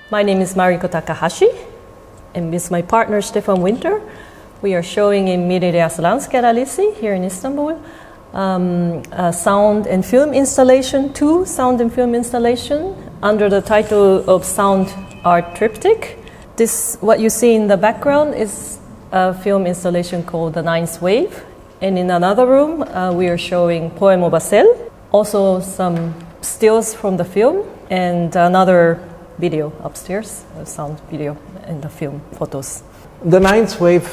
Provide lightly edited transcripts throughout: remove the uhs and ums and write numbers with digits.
My name is Mariko Takahashi, and with my partner Stefan Winter, we are showing in Millî Reasürans Galerisi here in Istanbul a sound and film installation, two sound and film installation under the title of Sound Art Triptych. This, what you see in the background, is a film installation called The Ninth Wave, and in another room we are showing Poem of a Cell, also some stills from the film, and another video upstairs, a sound video and the film photos. The Ninth Wave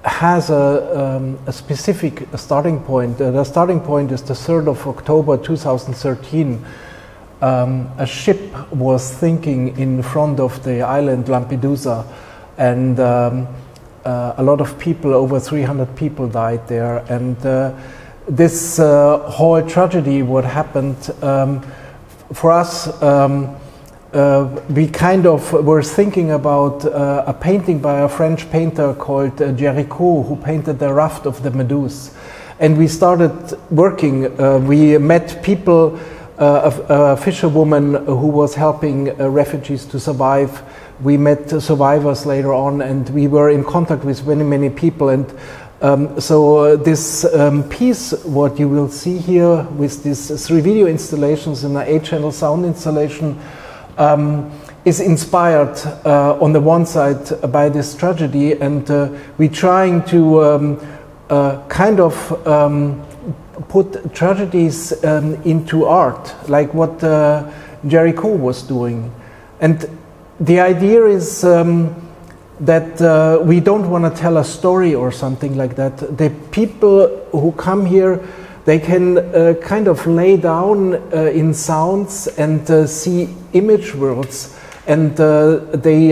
has a specific starting point. The starting point is the 3rd of October 2013. A ship was sinking in front of the island Lampedusa, and a lot of people, over 300 people, died there. And this whole tragedy, what happened, for us, we kind of were thinking about a painting by a French painter called Géricault, who painted the raft of the Medusa. And we started working. We met people, a fisherwoman who was helping refugees to survive. We met survivors later on, and we were in contact with many, many people. And so this piece, what you will see here with these 3 video installations and an 8-channel sound installation, is inspired on the one side by this tragedy, and we're trying to kind of put tragedies into art, like what Géricault was doing. And the idea is that we don't want to tell a story or something like that. The people who come here, they can kind of lay down in sounds and see image worlds, and they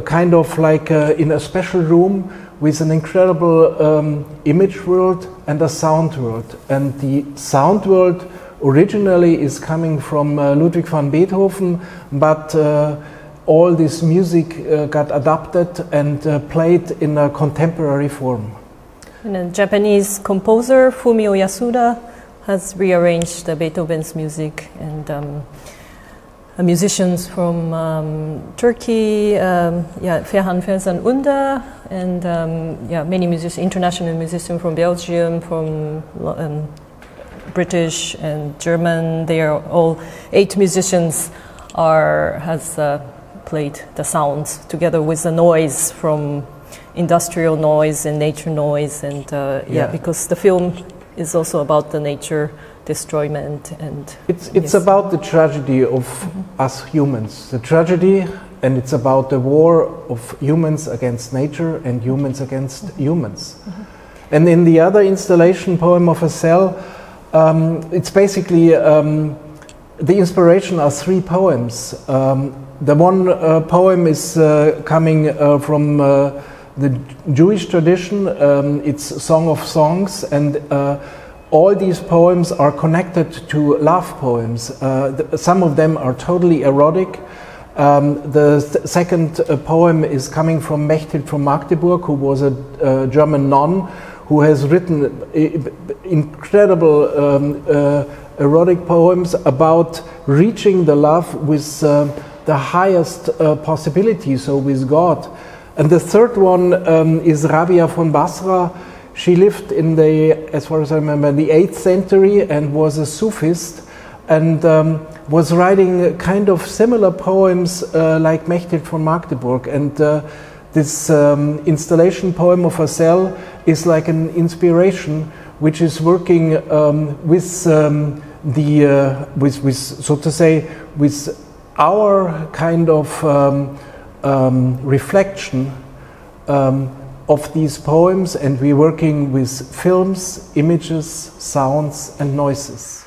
kind of like in a special room with an incredible image world and a sound world. And the sound world originally is coming from Ludwig van Beethoven, but all this music got adapted and played in a contemporary form. And a Japanese composer, Fumio Yasuda, has rearranged Beethoven's music, and musicians from Turkey, Ferhan Ferzan Ünder, and many musicians, international musicians from Belgium, from British and German. They are all 8 musicians has played the sounds together with the noise from industrial noise and nature noise, and because the film is also about the nature destroyment, and it's about the tragedy of us humans, the tragedy, and it's about the war of humans against nature and humans against humans. And in the other installation, Poem of a Cell, it's basically the inspiration are 3 poems. The one poem is coming from the Jewish tradition. It's Song of Songs, and all these poems are connected to love poems. Some of them are totally erotic. The second poem is coming from Mechthild from Magdeburg, who was a German nun who has written incredible erotic poems about reaching the love with the highest possibility, so with God. And the third one is Rabia von Basra. She lived in the, as far as I remember, the 8th century, and was a Sufist, and was writing kind of similar poems like Mechthild von Magdeburg. And this installation, Poem of a Cell, is like an inspiration which is working with so to say, with our kind of reflection of these poems, and we're working with films, images, sounds and noises.